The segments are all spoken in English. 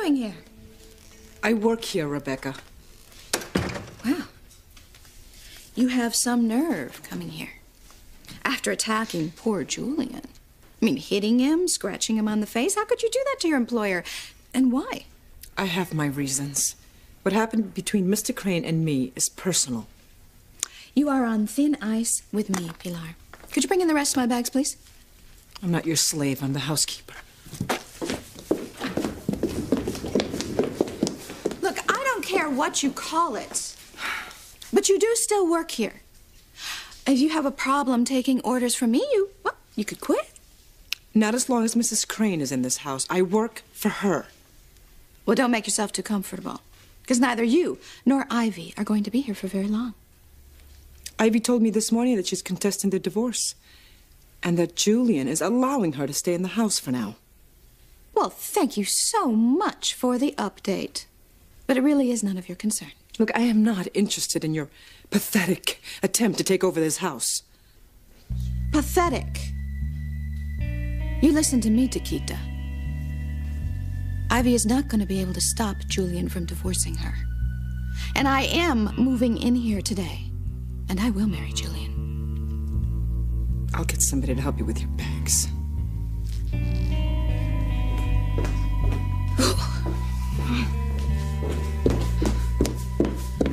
doing here? I work here, Rebecca. Wow. You have some nerve coming here. After attacking poor Julian. I mean, hitting him, scratching him on the face. How could you do that to your employer? And why? I have my reasons. What happened between Mr. Crane and me is personal. You are on thin ice with me, Pilar. Could you bring in the rest of my bags, please? I'm not your slave. I'm the housekeeper. Look, I don't care what you call it, but you do still work here. If you have a problem taking orders from me, you could quit. Not as long as Mrs. Crane is in this house. I work for her. Well, don't make yourself too comfortable, because neither you nor Ivy are going to be here for very long. Ivy told me this morning that she's contesting the divorce, and that Julian is allowing her to stay in the house for now. Well, thank you so much for the update, but it really is none of your concern. Look, I am not interested in your pathetic attempt to take over this house. Pathetic. You listen to me, Taquita. Ivy is not going to be able to stop Julian from divorcing her. And I am moving in here today. And I will marry Julian. I'll get somebody to help you with your bags.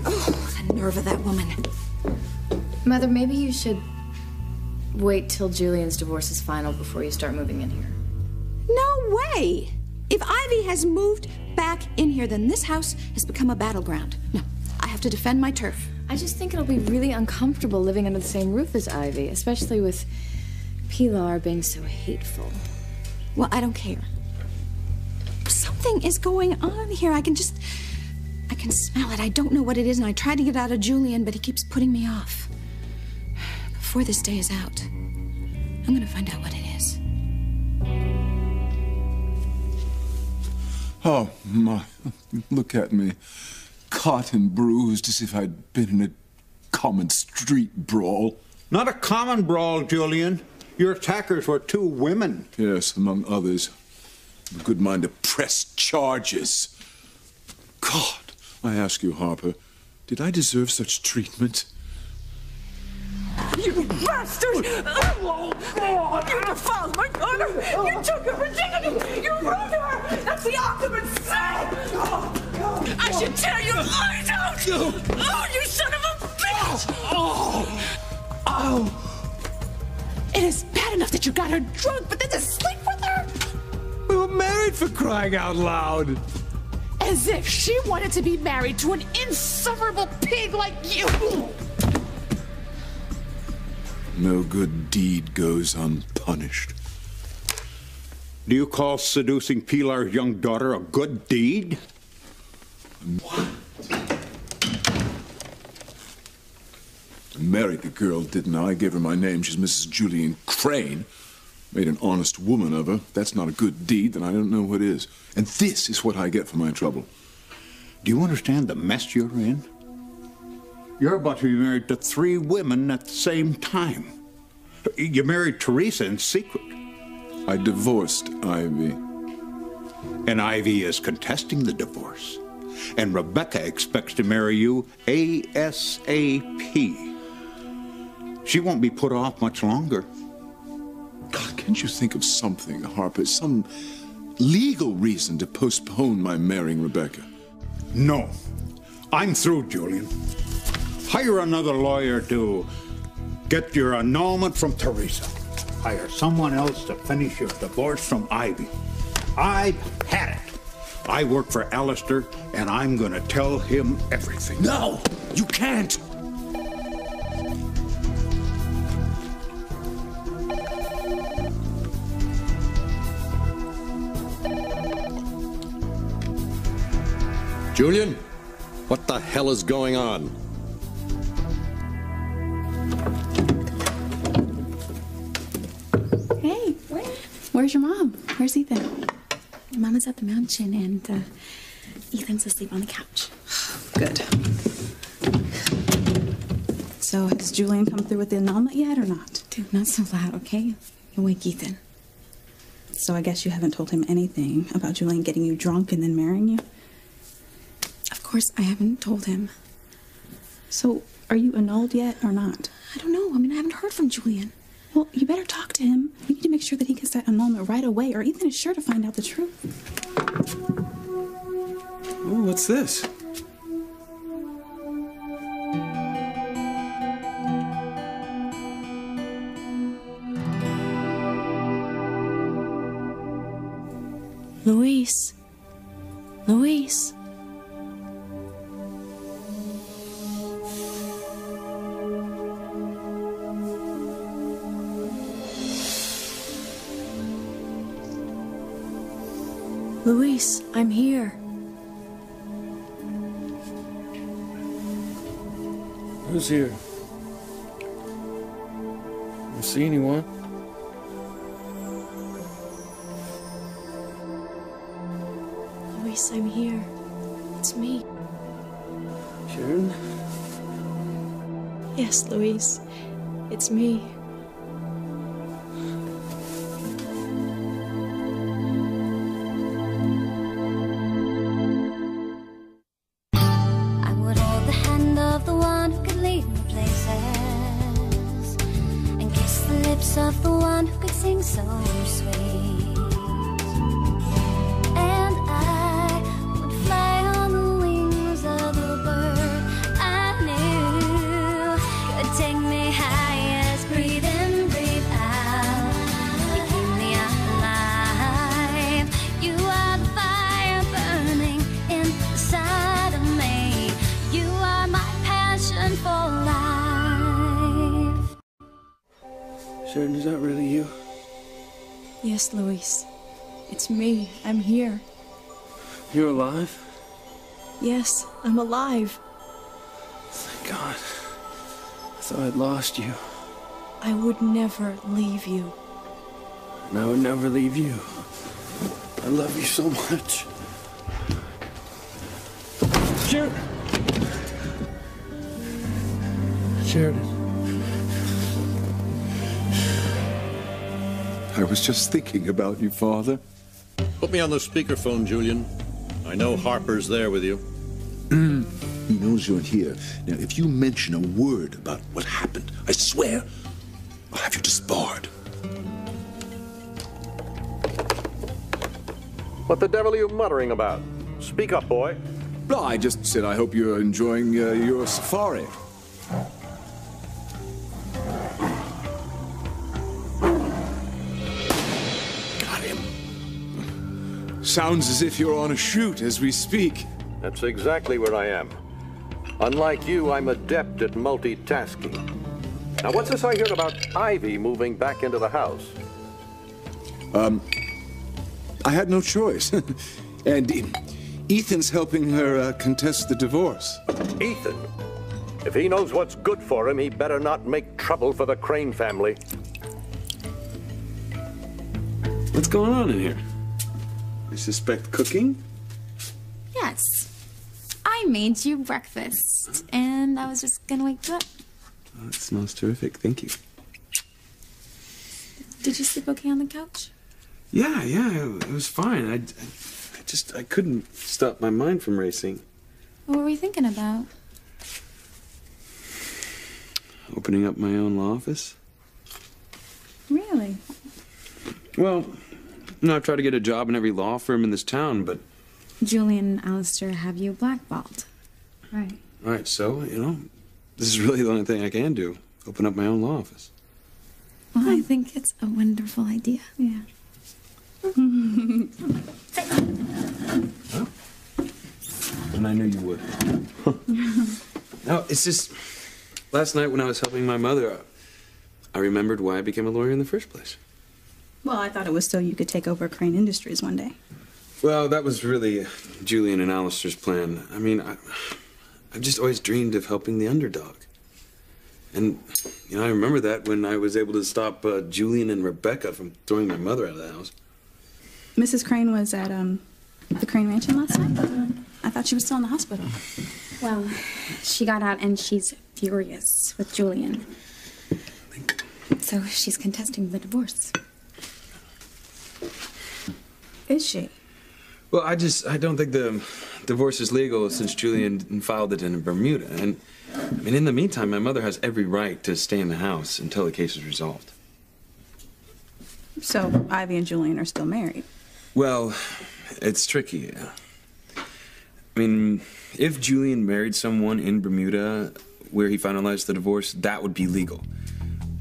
Oh, the nerve of that woman. Mother, maybe you should wait till Julian's divorce is final before you start moving in here. No way! If Ivy has moved back in here, then this house has become a battleground. No, I have to defend my turf. I just think it'll be really uncomfortable living under the same roof as Ivy, especially with Pilar being so hateful. Well, I don't care. Something is going on here. I can smell it. I don't know what it is, and I tried to get out of Julian, but he keeps putting me off. Before this day is out, I'm gonna find out what it is. Oh, my. Look at me. Caught and bruised as if I'd been in a common street brawl. Not a common brawl, Julian. Your attackers were two women. Yes, among others. A good mind to press charges. God, I ask you, Harper, did I deserve such treatment? You bastard! Oh, God! You defiled my daughter! You took her virginity! You ruined her! That's the ultimate sin! I should tear your eyes out! Oh, you son of a bitch! Oh! It is bad enough that you got her drunk, but then to sleep with her? We were married, for crying out loud. As if she wanted to be married to an insufferable pig like you! No good deed goes unpunished. Do you call seducing Pilar's young daughter a good deed? What? I married the girl, didn't I? I gave her my name. She's Mrs. Julian Crane. Made an honest woman of her. If that's not a good deed, then I don't know what is. And this is what I get for my trouble. Do you understand the mess you're in? You're about to be married to 3 women at the same time. You married Teresa in secret. I divorced Ivy. And Ivy is contesting the divorce. And Rebecca expects to marry you ASAP. She won't be put off much longer. God, can't you think of something, Harper? Some legal reason to postpone my marrying Rebecca? No. I'm through, Julian. Hire another lawyer to get your annulment from Teresa. Hire someone else to finish your divorce from Ivy. I've had it. I work for Alistair, and I'm gonna tell him everything. No, you can't. Julian, what the hell is going on? Hey, where's your mom? Where's Ethan? Mama's at the mansion, and Ethan's asleep on the couch. Good. So, has Julian come through with the annulment yet or not? Dude, not so loud, okay? You'll wake Ethan. So I guess you haven't told him anything about Julian getting you drunk and then marrying you? Of course, I haven't told him. So, are you annulled yet or not? I don't know. I mean, I haven't heard from Julian. Well, you better talk to him. You need to make sure that he gets that annulment right away, or Ethan is sure to find out the truth. Oh, what's this? Luis. Luis. Luis, I'm here. Who's here? You see anyone? Luis, I'm here. It's me. Sharon? Yes, Luis. It's me. I would hold the hand of the one who could lead me places and kiss the lips of the one who could sing so sweet. And I would fly on the wings of a bird I knew could take me highest. Breathe in, breathe out. You keep me alive. You are the fire burning inside of me. You are my passion for life. Sharon, is that really you? Yes, Luis. It's me. I'm here. You're alive? Yes, I'm alive. Thank God. I thought I'd lost you. I would never leave you. And I would never leave you. I love you so much. Sharon! Sheridan. I was just thinking about you, Father. Put me on the speakerphone, Julian. I know Harper's there with you. He knows you're here. Now, if you mention a word about what happened, I swear I'll have you disbarred. What the devil are you muttering about? Speak up, boy. No, I just said I hope you're enjoying your safari. Got him. Sounds as if you're on a shoot as we speak. That's exactly where I am. Unlike you, I'm adept at multitasking. Now, what's this I heard about Ivy moving back into the house? I had no choice. And Ethan's helping her contest the divorce. Ethan? If he knows what's good for him, he better not make trouble for the Crane family. What's going on in here? You suspect cooking? Yes. I made you breakfast, and I was just gonna wake you up. Oh, that smells terrific. Thank you. Did you sleep okay on the couch? Yeah, it was fine. I couldn't stop my mind from racing. What were you thinking about? Opening up my own law office? Really? Well, I've tried to get a job in every law firm in this town, but... Julian and Alistair have you blackballed. Right. All right, so, this is really the only thing I can do. Open up my own law office. Well, I think it's a wonderful idea. Yeah. Well, and I knew you would. No, it's just... Last night when I was helping my mother, I remembered why I became a lawyer in the first place. Well, I thought it was so you could take over Crane Industries one day. Well, that was really Julian and Alistair's plan. I mean, I've just always dreamed of helping the underdog. And, I remember that when I was able to stop Julian and Rebecca from throwing my mother out of the house. Mrs. Crane was at the Crane Mansion last night. I thought she was still in the hospital. Well, she got out and she's furious with Julian. So she's contesting the divorce. Is she? Well, I don't think the divorce is legal since Julian filed it in Bermuda. And, I mean, in the meantime, my mother has every right to stay in the house until the case is resolved. So Ivy and Julian are still married? Well, it's tricky. I mean, if Julian married someone in Bermuda where he finalized the divorce, that would be legal.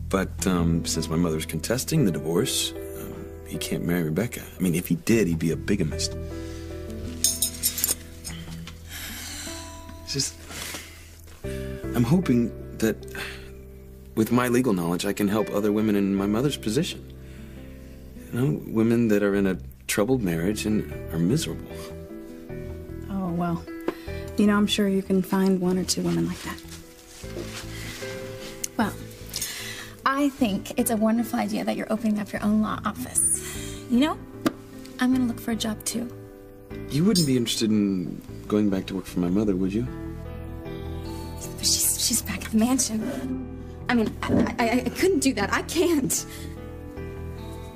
But since my mother's contesting the divorce, he can't marry Rebecca. I mean, if he did, he'd be a bigamist. It's just, I'm hoping that with my legal knowledge, I can help other women in my mother's position. You know, women that are in a troubled marriage and are miserable. Oh, well, you know, I'm sure you can find one or two women like that. Well, I think it's a wonderful idea that you're opening up your own law office. You know, I'm gonna look for a job too. You wouldn't be interested in going back to work for my mother, would you? But she's back at the mansion. I mean, I couldn't do that. I can't.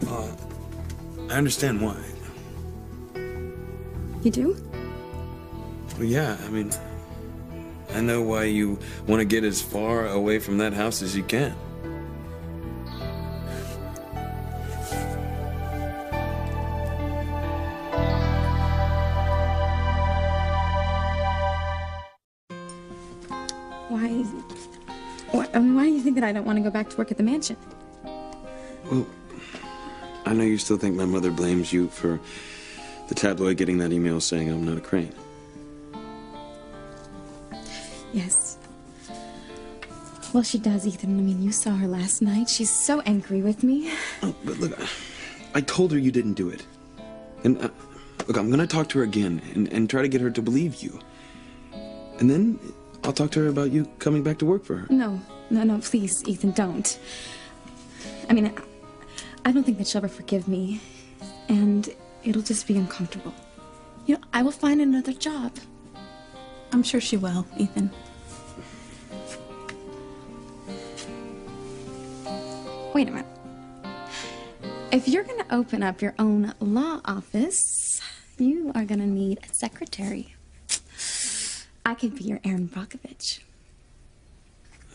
I understand why. You do? Well, yeah, I mean, I know why you want to get as far away from that house as you can. Why do you think that I don't want to go back to work at the mansion? Well, I know you still think my mother blames you for the tabloid getting that email saying I'm not a Crane. Yes. Well, she does, Ethan. I mean, you saw her last night. She's so angry with me. Oh, but look, I told her you didn't do it. And look, I'm going to talk to her again and try to get her to believe you. And then I'll talk to her about you coming back to work for her. No, please, Ethan, don't. I mean, I don't think that she'll ever forgive me. And it'll just be uncomfortable. You know, I will find another job. I'm sure she will, Ethan. Wait a minute. If you're going to open up your own law office, you are going to need a secretary. I could be your Erin Brockovich.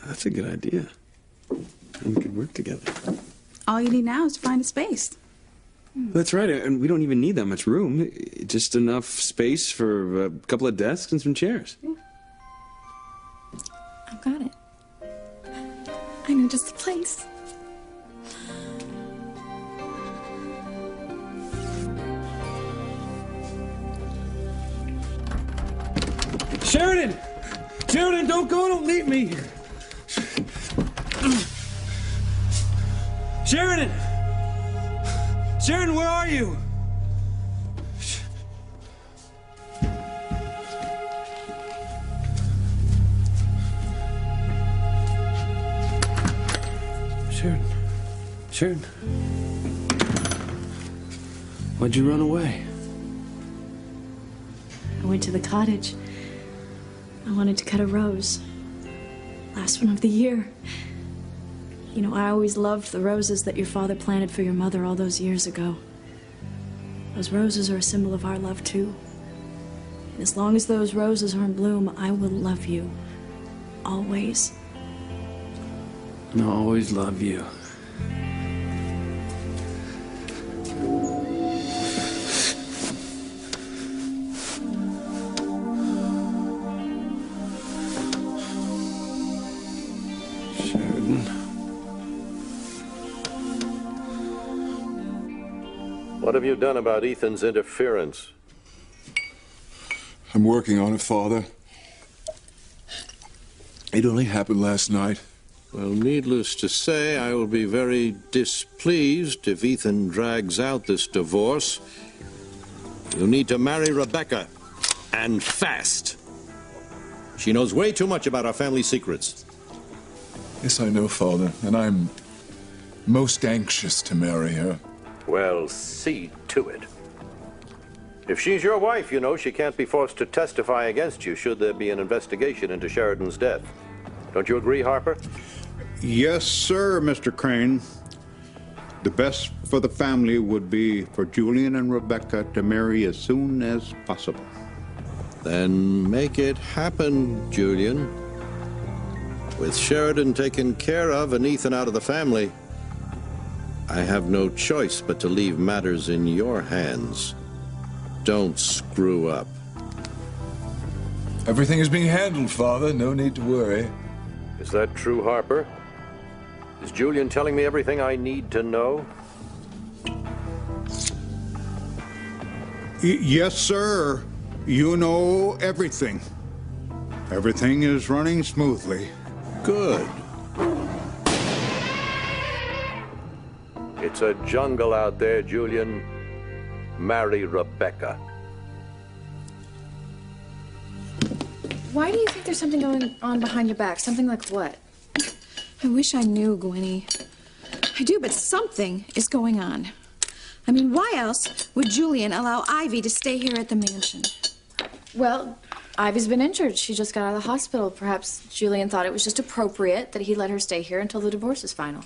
That's a good idea. And we could work together. All you need now is to find a space. That's right, and we don't even need that much room. Just enough space for a couple of desks and some chairs. I've got it. I know just the place. Sheridan! Sheridan, don't go, don't leave me! Sheridan! Sheridan, where are you? Sheridan. Sheridan. Why'd you run away? I went to the cottage. I wanted to cut a rose. Last one of the year. You know, I always loved the roses that your father planted for your mother all those years ago. Those roses are a symbol of our love, too. And as long as those roses are in bloom, I will love you. Always. And I'll always love you. What have you done about Ethan's interference? I'm working on it, Father. It only happened last night. Well, needless to say, I will be very displeased if Ethan drags out this divorce. You need to marry Rebecca, and fast. She knows way too much about our family secrets. Yes, I know, Father, and I'm most anxious to marry her. Well, see to it. If she's your wife, you know, she can't be forced to testify against you should there be an investigation into Sheridan's death. Don't you agree, Harper? Yes, sir, Mr. Crane. The best for the family would be for Julian and Rebecca to marry as soon as possible. Then make it happen, Julian. With Sheridan taken care of and Ethan out of the family, I have no choice but to leave matters in your hands. Don't screw up. Everything is being handled, Father. No need to worry. Is that true, Harper? Is Julian telling me everything I need to know? Yes, sir. You know everything. Everything is running smoothly. Good. It's a jungle out there, Julian. Marry Rebecca. Why do you think there's something going on behind your back? Something like what? I wish I knew, Gwenny. I do, but something is going on. I mean, why else would Julian allow Ivy to stay here at the mansion? Well, Ivy's been injured. She just got out of the hospital. Perhaps Julian thought it was just appropriate that he let her stay here until the divorce is final.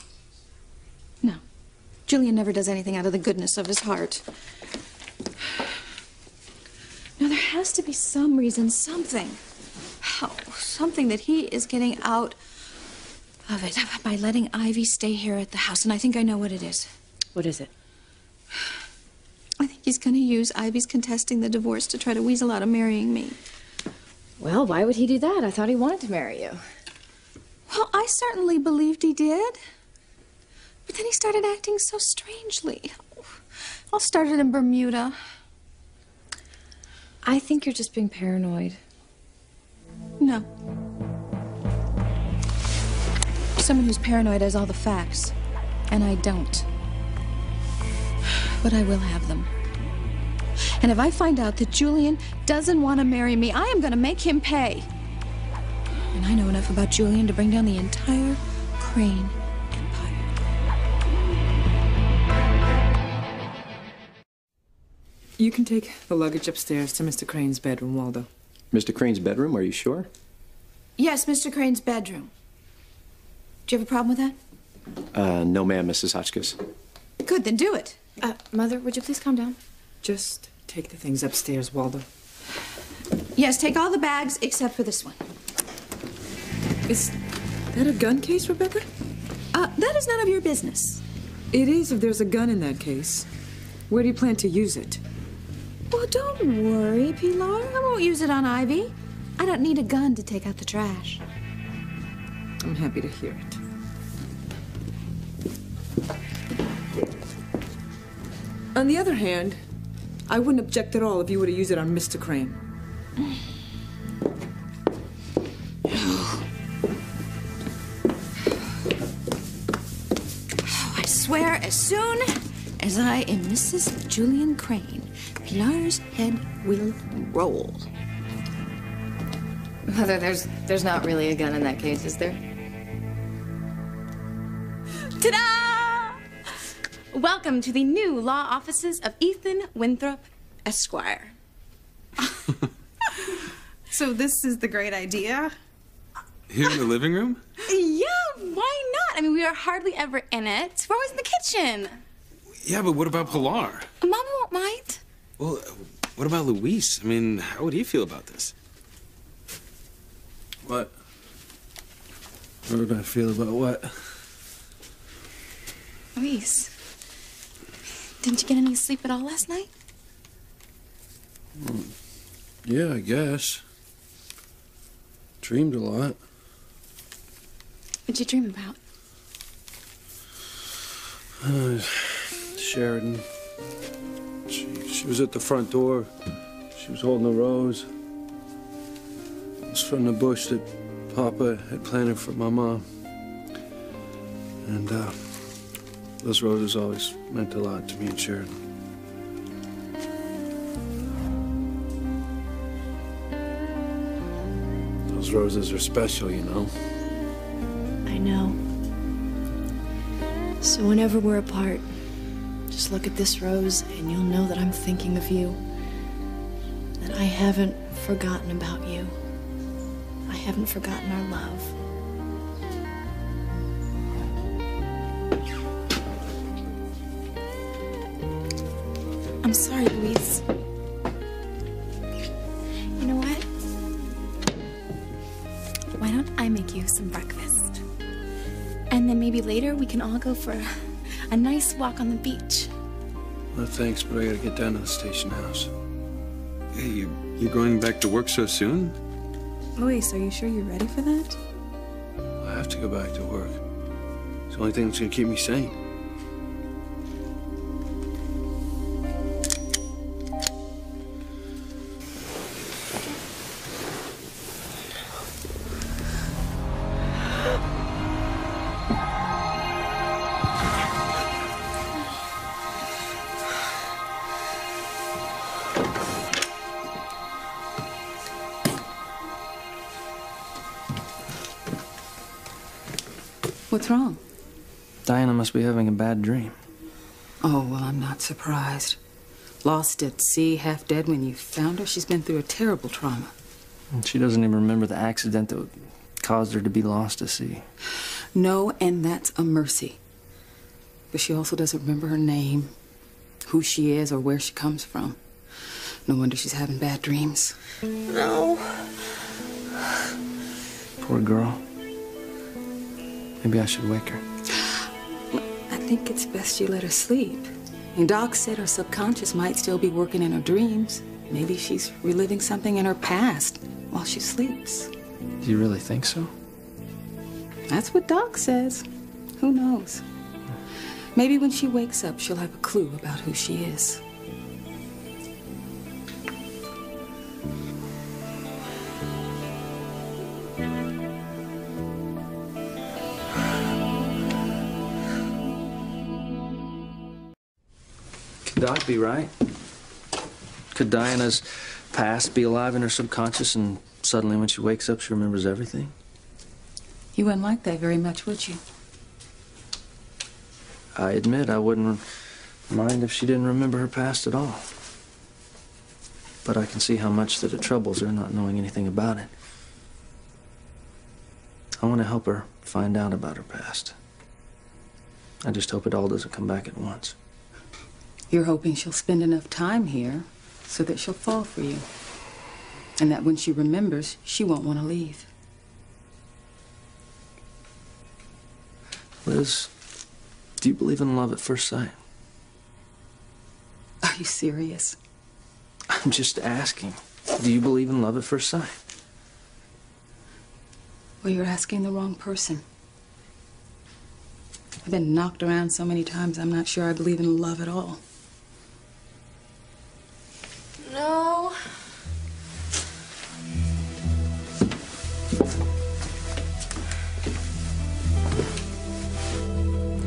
No. Julian never does anything out of the goodness of his heart. No, there has to be some reason, something. Oh, something that he is getting out of it by letting Ivy stay here at the house, and I think I know what it is. What is it? I think he's going to use Ivy's contesting the divorce to try to weasel out of marrying me. Well, why would he do that? I thought he wanted to marry you. Well, I certainly believed he did. But then he started acting so strangely. All started in Bermuda. I think you're just being paranoid. No. Someone who's paranoid has all the facts, and I don't. But I will have them. And if I find out that Julian doesn't want to marry me, I am going to make him pay. And I know enough about Julian to bring down the entire Crane empire. You can take the luggage upstairs to Mr. Crane's bedroom, Waldo. Mr. Crane's bedroom, are you sure? Yes, Mr. Crane's bedroom. Do you have a problem with that? No, ma'am, Mrs. Hotchkiss. Good, then do it. Mother, would you please calm down? Just take the things upstairs, Waldo. Yes, take all the bags except for this one. Is that a gun case, Rebecca? That is none of your business. It is if there's a gun in that case. Where do you plan to use it? Well, don't worry, Pilar. I won't use it on Ivy. I don't need a gun to take out the trash. I'm happy to hear it. On the other hand, I wouldn't object at all if you were to use it on Mr. Crane. I swear, as soon as I am Mrs. Julian Crane, Pilar's head will roll. Mother, there's not really a gun in that case, is there? Ta-da! Welcome to the new law offices of Ethan Winthrop, Esquire. So this is the great idea? Here in the living room? Yeah, why not? I mean, we are hardly ever in it. We're always in the kitchen. Yeah, but what about Pilar? Mama won't mind. Well, what about Luis? I mean, how would he feel about this? What? What would I feel about what? Luis, didn't you get any sleep at all last night? Well, yeah, I guess. Dreamed a lot. What'd you dream about? Sheridan. She was at the front door. She was holding a rose. It was from the bush that Papa had planted for my mom. And those roses always meant a lot to me and Sheridan. Those roses are special, you know. I know. So whenever we're apart, just look at this rose and you'll know that I'm thinking of you. That I haven't forgotten about you. I haven't forgotten our love. I'm sorry, Louise. You know what? Why don't I make you some breakfast? And then maybe later we can all go for a nice walk on the beach. Well, thanks, but I gotta get down to the station house. Hey, you going back to work so soon? Louise, are you sure you're ready for that? I have to go back to work. It's the only thing that's gonna keep me sane. What's wrong? Diana must be having a bad dream. Oh, well, I'm not surprised. Lost at sea, half dead when you found her. She's been through a terrible trauma. And she doesn't even remember the accident that caused her to be lost at sea. No, and that's a mercy. But she also doesn't remember her name, who she is, or where she comes from. No wonder she's having bad dreams. No. Poor girl. Maybe I should wake her. I think it's best you let her sleep. And Doc said her subconscious might still be working in her dreams. Maybe she's reliving something in her past while she sleeps. Do you really think so? That's what Doc says. Who knows? Maybe when she wakes up, she'll have a clue about who she is. Could Doc be right? Could Diana's past be alive in her subconscious and suddenly when she wakes up she remembers everything? You wouldn't like that very much, would you? I admit I wouldn't mind if she didn't remember her past at all. But I can see how much that it troubles her not knowing anything about it. I want to help her find out about her past. I just hope it all doesn't come back at once. You're hoping she'll spend enough time here so that she'll fall for you. And that when she remembers, she won't want to leave. Liz, do you believe in love at first sight? Are you serious? I'm just asking. Do you believe in love at first sight? Well, you're asking the wrong person. I've been knocked around so many times, I'm not sure I believe in love at all. No.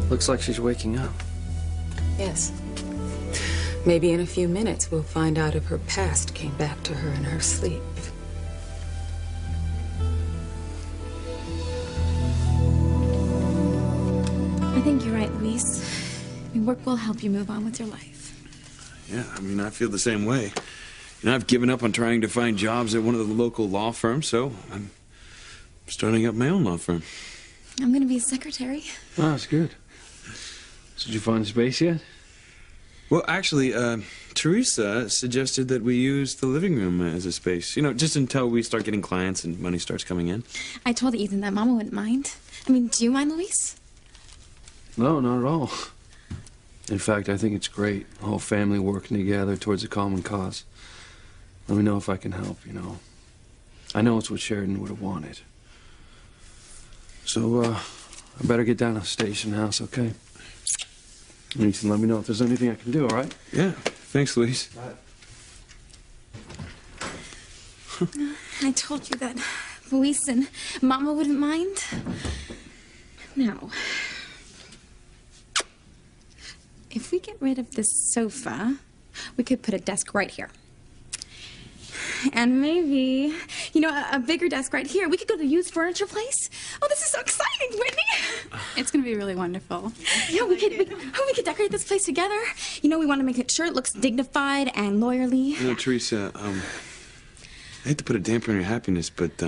Looks like she's waking up. Yes. Maybe in a few minutes we'll find out if her past came back to her in her sleep. I think you're right, Luis. I mean, work will help you move on with your life. Yeah, I mean, I feel the same way. You know, I've given up on trying to find jobs at one of the local law firms, so I'm starting up my own law firm. I'm gonna be a secretary. Oh, that's good. So did you find space yet? Well, actually, Teresa suggested that we use the living room as a space, you know, just until we start getting clients and money starts coming in. I told Ethan that Mama wouldn't mind. I mean, do you mind, Luis? No, not at all. In fact, I think it's great, the whole family working together towards a common cause. Let me know if I can help, you know. I know it's what Sheridan would have wanted. So, I better get down to the station house, okay? Ethan, let me know if there's anything I can do, all right? Yeah. Thanks, Luis. I told you that Luis and Mama wouldn't mind. Now, if we get rid of this sofa, we could put a desk right here. And maybe, you know, a bigger desk right here. We could go to the used furniture place. Oh, this is so exciting, Whitney. It's going to be really wonderful. Yeah, we could decorate this place together. You know, we want to make sure it looks dignified and lawyerly. You know, Teresa, I hate to put a damper on your happiness, but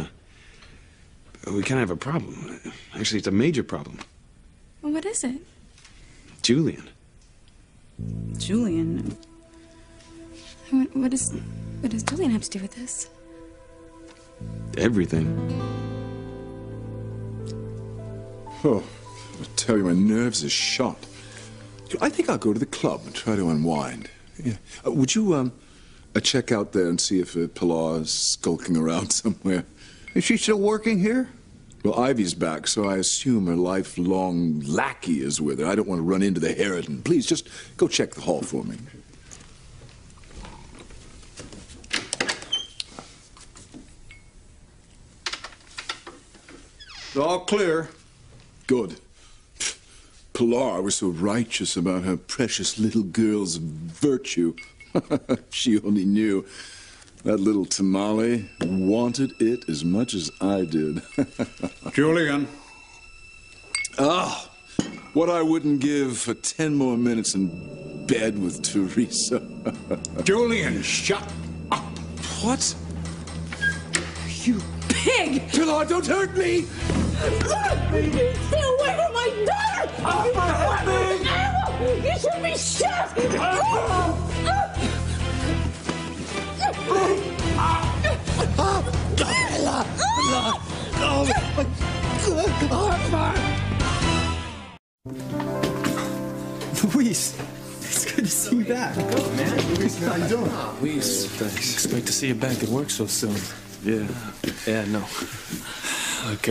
we kind of have a problem. Actually, it's a major problem. Well, what is it? Julian. Julian? What does Julian have to do with this? Everything. Oh, I tell you, my nerves are shot. I think I'll go to the club and try to unwind. Yeah. Would you, check out there and see if Pilar is skulking around somewhere? Is she still working here? Well, Ivy's back, so I assume her lifelong lackey is with her. I don't want to run into the Harridan. Please, just go check the hall for me. It's all clear. Good. Pilar was so righteous about her precious little girl's virtue. She only knew. That little tamale wanted it as much as I did. Julian. Ah, what I wouldn't give for 10 more minutes in bed with Teresa. Julian, shut up. What? You pig! Pilar, don't hurt me! Stay away from my daughter! Oh, my Animal! You should be shot! Luis, it's good to see you back. Oh, man. Luis, how you doing? Luis, thanks. It's great to see you back at work so soon. Yeah, no. Look,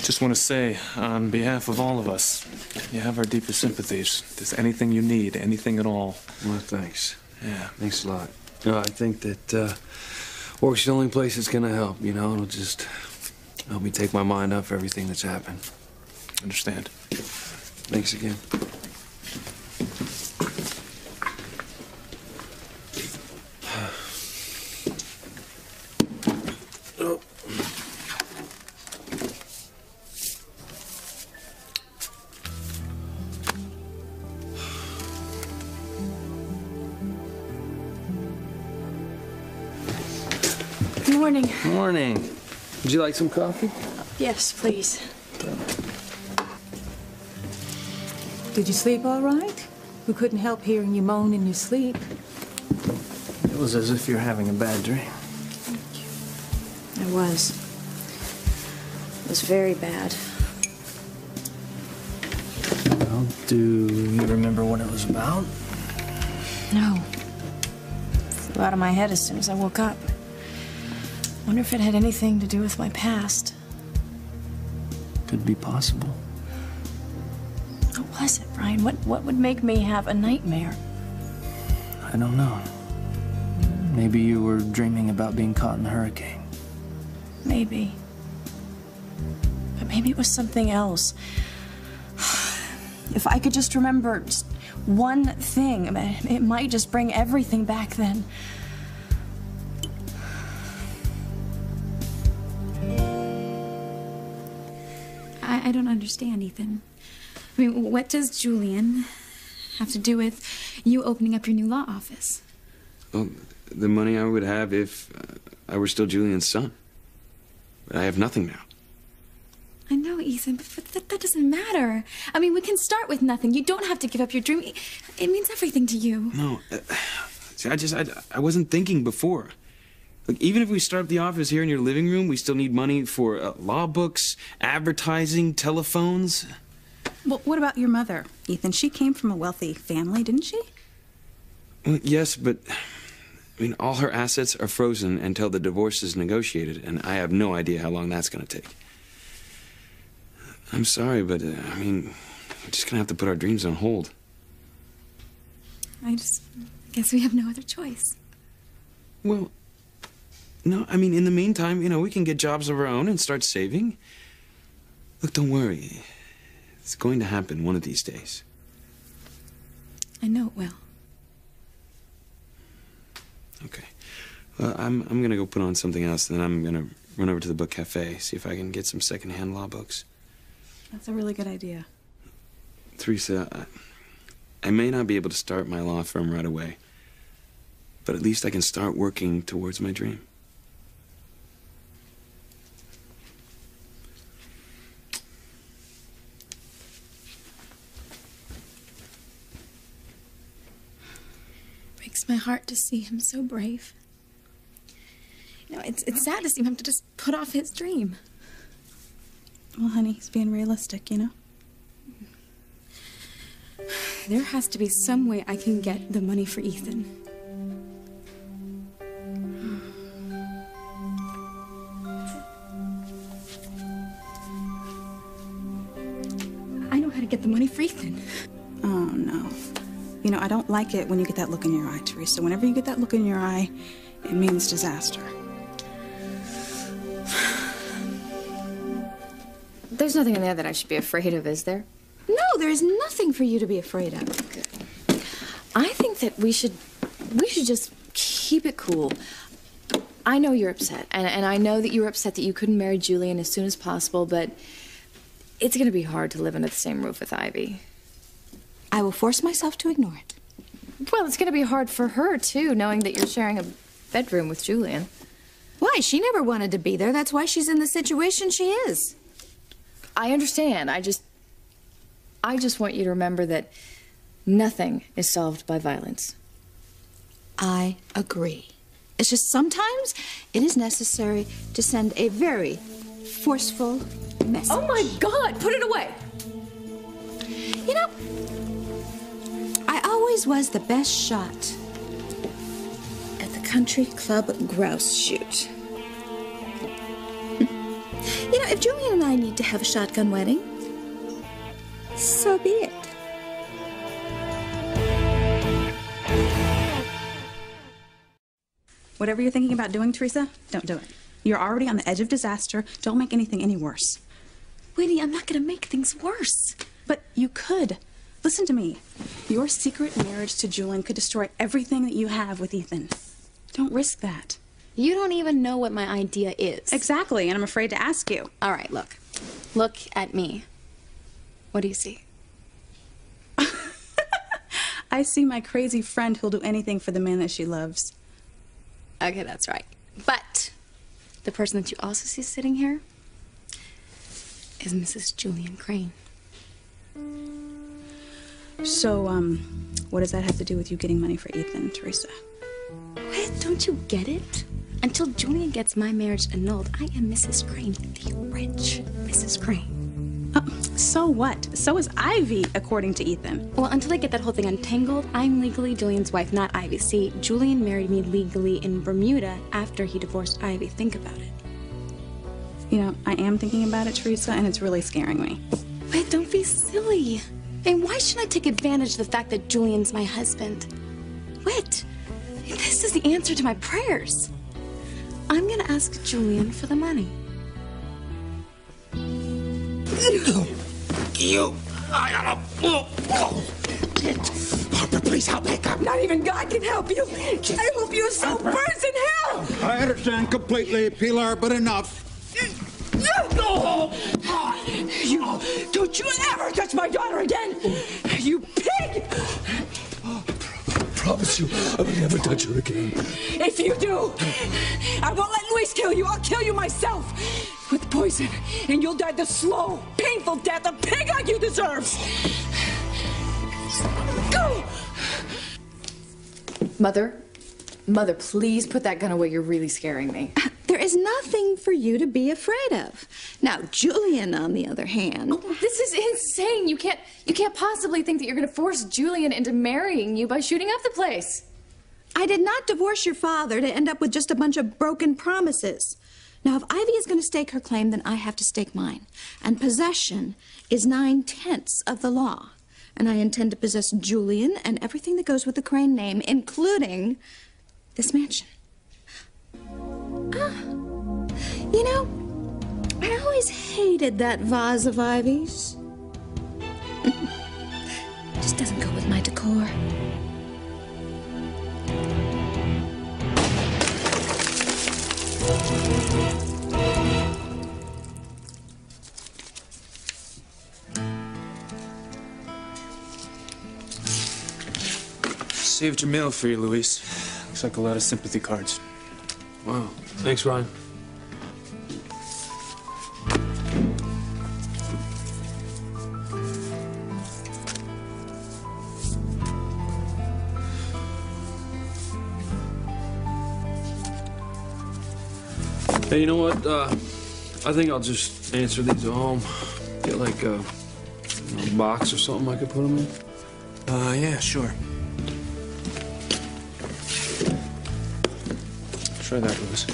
just want to say, on behalf of all of us, you have our deepest sympathies. If there's anything you need, anything at all. Well, thanks. Yeah. Thanks a lot. You know, I think that work's the only place that's gonna help, you know? It'll just help me take my mind off everything that's happened. Understand. Thanks again. Good morning. Morning. Would you like some coffee? Yes, please. Did you sleep all right? We couldn't help hearing you moan in your sleep. It was as if you're having a bad dream. I was. It was very bad. Well, do you remember what it was about? No. It flew out of my head as soon as I woke up. Wonder if it had anything to do with my past. Could be possible. What was it, Brian? What would make me have a nightmare? I don't know. Maybe you were dreaming about being caught in a hurricane. Maybe. But maybe it was something else. If I could just remember just one thing, it might just bring everything back then. I don't understand, Ethan. I mean, what does Julian have to do with you opening up your new law office? Well, the money I would have if I were still Julian's son. But I have nothing now. I know, Ethan, but that doesn't matter. I mean, we can start with nothing. You don't have to give up your dream. It means everything to you. No, see, I wasn't thinking before. Look, even if we start up the office here in your living room, we still need money for law books, advertising, telephones. Well, what about your mother, Ethan? She came from a wealthy family, didn't she? Well, yes, but I mean, all her assets are frozen until the divorce is negotiated, and I have no idea how long that's going to take. I'm sorry, but I mean, we're just going to have to put our dreams on hold. I guess we have no other choice. Well, no, I mean, in the meantime, you know, we can get jobs of our own and start saving. Look, don't worry. It's going to happen one of these days. I know it will. Okay. Well, I'm going to go put on something else, and then I'm going to run over to the book cafe, see if I can get some secondhand law books. That's a really good idea. Teresa, I may not be able to start my law firm right away, but at least I can start working towards my dream. Makes breaks my heart to see him so brave. You know, it's sad to see him have to just put off his dream. Well, honey, he's being realistic, you know? There has to be some way I can get the money for Ethan. I know how to get the money for Ethan. Oh, no. You know, I don't like it when you get that look in your eye, Teresa. Whenever you get that look in your eye, it means disaster. There's nothing in there that I should be afraid of, is there? No, there is nothing for you to be afraid of. Good. I think that we should just keep it cool. I know you're upset, and I know that you were upset that you couldn't marry Julian as soon as possible, but it's going to be hard to live under the same roof with Ivy. I will force myself to ignore it. Well, it's going to be hard for her, too, knowing that you're sharing a bedroom with Julian. Why? She never wanted to be there. That's why she's in the situation she is. I understand. I just want you to remember that nothing is solved by violence. I agree. It's just sometimes it is necessary to send a very forceful message. Oh my God, put it away. You know, I always was the best shot at the country club grouse shoot. You know, if Julian and I need to have a shotgun wedding, so be it. Whatever you're thinking about doing, Teresa, don't do it. You're already on the edge of disaster. Don't make anything any worse. Winnie, I'm not gonna make things worse. But you could. Listen to me. Your secret marriage to Julian could destroy everything that you have with Ethan. Don't risk that. You don't even know what my idea is. Exactly, and I'm afraid to ask you. All right, look. Look at me. What do you see? I see my crazy friend who'll do anything for the man that she loves. Okay, that's right. But the person that you also see sitting here is Mrs. Julian Crane. So, what does that have to do with you getting money for Ethan, Teresa? What? Don't you get it? Until Julian gets my marriage annulled, I am Mrs. Crane, the rich Mrs. Crane. So what? So is Ivy, according to Ethan. Well, until I get that whole thing untangled, I'm legally Julian's wife, not Ivy. See, Julian married me legally in Bermuda after he divorced Ivy. Think about it. You know, I am thinking about it, Teresa, and it's really scaring me. Wait, don't be silly. And why should I take advantage of the fact that Julian's my husband? What? This is the answer to my prayers. I'm gonna ask Julian for the money. You! I gotta... Harper, please help me. Not even God can help you. I hope your soul burns in hell. I understand completely, Pilar, but enough. You... Don't you ever touch my daughter again! You pig! I promise you, I will never touch her again. If you do, I won't let Luis kill you. I'll kill you myself with poison, and you'll die the slow, painful death a pig like you deserves. Go! Mother, please put that gun away. You're really scaring me. There is nothing for you to be afraid of. Now, Julian, on the other hand... Oh, this is insane. You can't possibly think that you're going to force Julian into marrying you by shooting up the place. I did not divorce your father to end up with just a bunch of broken promises. Now, if Ivy is going to stake her claim, then I have to stake mine. And possession is 9/10 of the law. And I intend to possess Julian and everything that goes with the Crane name, including this mansion. You know, I always hated that vase of Ivy's. Just doesn't go with my decor. Saved your meal for you, Luis. Looks like a lot of sympathy cards. Wow. Thanks, Ryan. Hey, you know what? I think I'll just answer these at home. Get like a box or something I could put them in. Yeah, sure. Try that, Louis.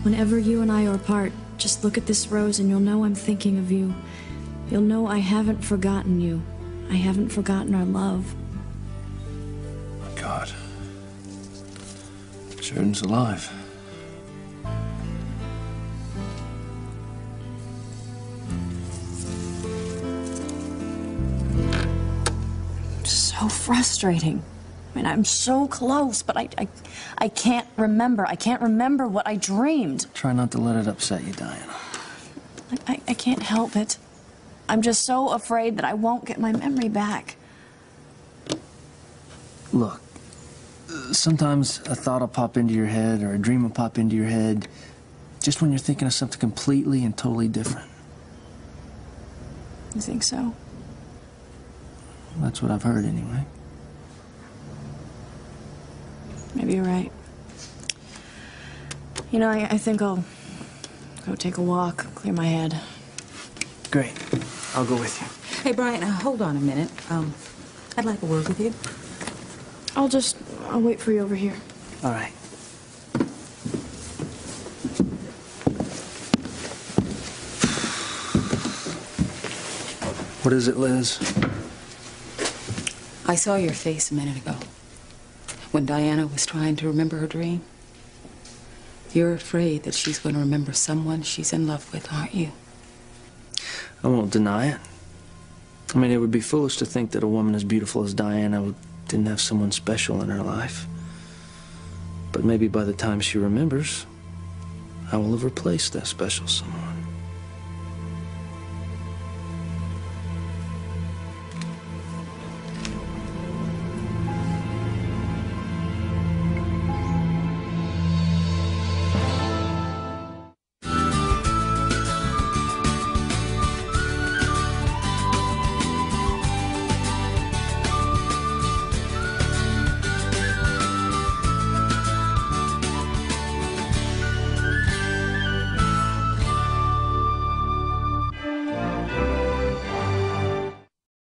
Whenever you and I are apart, just look at this rose and you'll know I'm thinking of you. You'll know I haven't forgotten you. I haven't forgotten our love. My God. Sheridan's alive. So frustrating. I mean, I'm so close, but I can't remember. I can't remember what I dreamed. Try not to let it upset you, Diana. I can't help it. I'm just so afraid that I won't get my memory back. Look, sometimes a thought will pop into your head or a dream will pop into your head just when you're thinking of something completely and totally different. You think so? That's what I've heard anyway. Maybe you're right. You know, I think I'll go take a walk, clear my head. Great. I'll go with you. Hey, Brian, hold on a minute. I'd like a word with you. I'll wait for you over here. All right. What is it, Liz? I saw your face a minute ago when Diana was trying to remember her dream. You're afraid that she's going to remember someone she's in love with, aren't you? I won't deny it. I mean, it would be foolish to think that a woman as beautiful as Diana didn't have someone special in her life. But maybe by the time she remembers, I will have replaced that special someone.